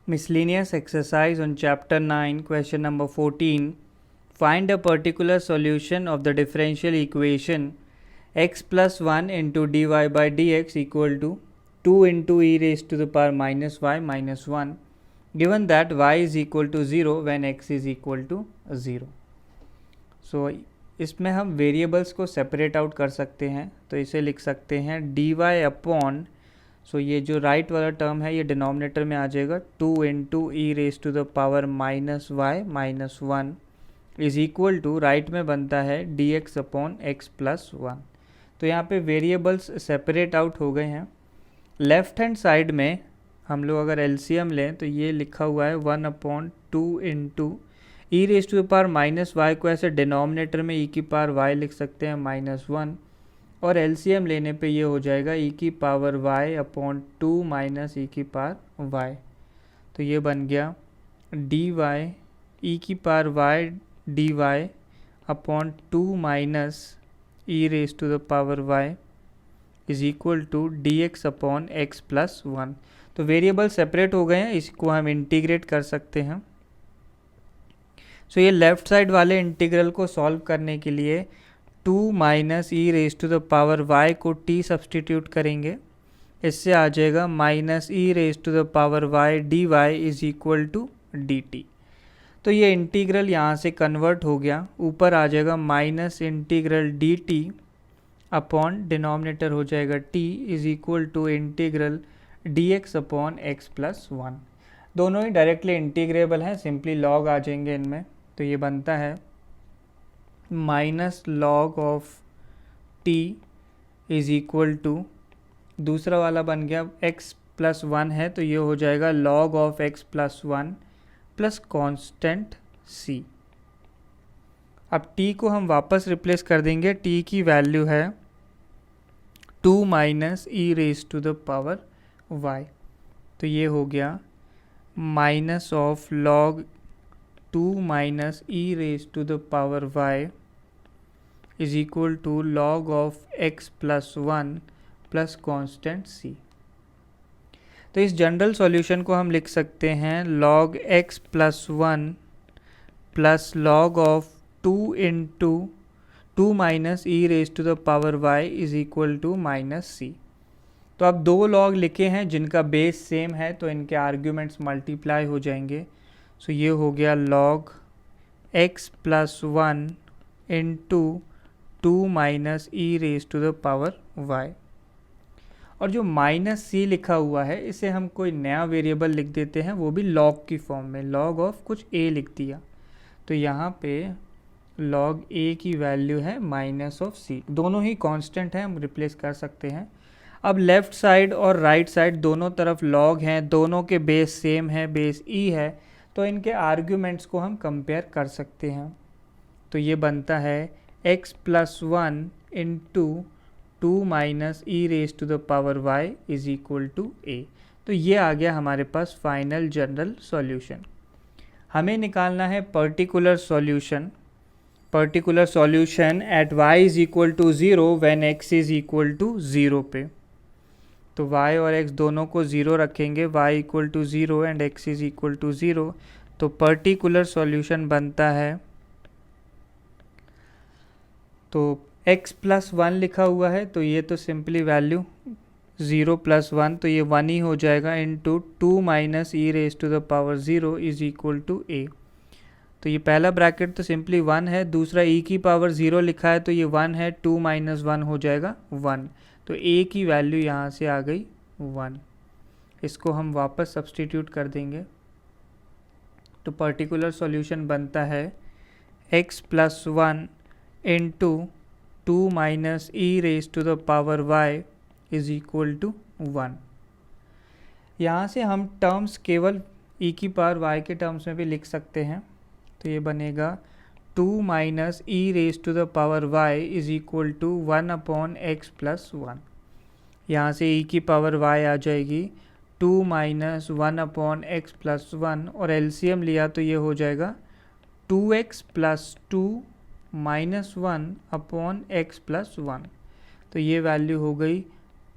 Miscellaneous exercise on chapter 9, question number 14. Find a particular solution of the differential equation x plus 1 into dy by dx equal to 2 into e raised to the power minus y minus 1, given that y is equal to 0 when x is equal to 0. So इसमें हम variables को separate out कर सकते हैं, तो इसे लिख सकते हैं dy अपॉन, सो ये जो राइट वाला टर्म है ये डिनोमिनेटर में आ जाएगा 2 into e raise to the power minus y minus 1 is equal to, right में बनता है d x upon x plus 1. तो यहाँ पे वेरिएबल्स सेपरेट आउट हो गए हैं. लेफ्ट हैंड साइड में हम लोग अगर एलसीएम लें तो ये लिखा हुआ है 1 upon 2 into e raise to the power minus y को ऐसे डिनोमिनेटर में ई की पावर वाई लिख सकते हैं माइनस 1, और एलसीएम लेने पे ये हो जाएगा ई की पावर वाई अपॉन 2 माइनस ई की पावर वाई. तो ये बन गया डी वाई ई की power y d y upon 2 minus e raise to the power y is equal to d x upon x plus 1. तो वेरिएबल सेपरेट हो गए हैं, इसको हम इंटीग्रेट कर सकते हैं. सो ये लेफ्ट साइड वाले इंटीग्रल को सॉल्व करने के लिए 2 minus e raise to the power y को t सब्सटीट्यूट करेंगे. इससे आ जाएगा minus e raise to the power y d y is equal to d t. तो ये इंटीग्रल यहाँ से कन्वर्ट हो गया, ऊपर आ जाएगा minus integral d t upon denominator हो जाएगा t is equal to integral d x upon x plus 1. दोनों ही डायरेक्टली इंटीग्रेबल हैं, सिंपली लॉग आ जाएंगे इनमें. तो ये बनता है minus log of t is equal to, दूसरा वाला बन गया x प्लस 1 है तो ये हो जाएगा log of x plus 1 plus constant c. अब t को हम वापस रिप्लेस कर देंगे, t की वैल्यू है 2 minus e raise to the power y. तो ये हो गया minus of log 2 minus e raise to the power y is equal to log of x plus 1 plus constant c. तो इस जनरल सॉल्यूशन को हम लिख सकते हैं log x plus 1 plus log of 2 into 2 minus e raise to the power y is equal to minus c. तो अब दो लॉग लिखे हैं जिनका बेस सेम है, तो इनके आर्ग्यूमेंट्स मल्टीप्लाई हो जाएंगे. सो ये हो गया log x plus 1 into 2 minus e raise to the power y. और जो माइनस c लिखा हुआ है इसे हम कोई नया वेरिएबल लिख देते हैं, वो भी लॉग की फॉर्म में, लॉग ऑफ कुछ a लिख दिया. तो यहाँ पे लॉग a की वैल्यू है माइनस ऑफ c. दोनों ही कांस्टेंट हैं, हम रिप्लेस कर सकते हैं. अब लेफ़्ट साइड और राइट साइड दोनों तरफ लॉग हैं, दोनों के बेस सेम है, बेस e है, तो इनके आर्ग्यूमेंट्स को हम कंपेयर कर सकते हैं. तो ये बनता है x plus 1 into 2 minus e raise to the power y is equal to a. तो ये आ गया हमारे पास फाइनल जनरल सॉल्यूशन. हमें निकालना है particular solution. Particular solution at y is equal to 0 when x is equal to 0 पे. तो y और x दोनों को 0 रखेंगे, y equal to 0 and x is equal to 0. तो पर्टिकुलर सॉल्यूशन बनता है, तो x प्लस 1 लिखा हुआ है तो ये तो सिंपली वैल्यू 0 प्लस 1 तो ये 1 ही हो जाएगा into 2 minus e raise to the power 0 is equal to a. तो ये पहला ब्रैकेट तो सिंपली 1 है, दूसरा e की पावर 0 लिखा है तो ये 1 है, 2 माइनस 1 हो जाएगा 1. तो a की वैल्यू यहाँ से आ गई 1. इसको हम वापस सब्सटीट्यूट कर देंगे. तो पर्टिकुलर सॉल्यूशन बनता है x plus 1 into 2 minus e raise to the power y is equal to 1. यहाँ से हम टर्म्स केवल e की पावर y के टर्म्स में भी लिख सकते हैं. तो ये बनेगा 2 minus e raise to the power y is equal to 1 upon x plus 1. यहाँ से e की पावर y आ जाएगी 2 माइनस 1 अपॉन एक्स प्लस 1, और एलसीएम लिया तो ये हो जाएगा 2x plus 2 minus 1 upon x plus 1. तो ये वैल्यू हो गई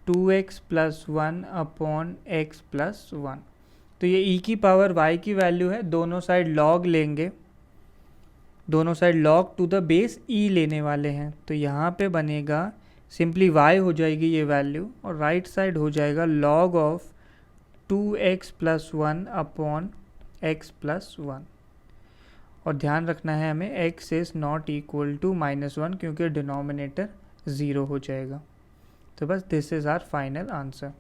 2x plus 1 upon x plus 1. तो ये e की पावर y की वैल्यू है, दोनों साइड log लेंगे, दोनों side log to the base e लेने वाले हैं, तो यहाँ पे बनेगा सिंपली y हो जाएगी ये वैल्यू, और राइट साइड हो जाएगा log of 2x plus 1 upon x plus 1। और ध्यान रखना है हमें x is not equal to -1 क्योंकि डिनोमिनेटर 0 हो जाएगा। तो बस this is our final answer.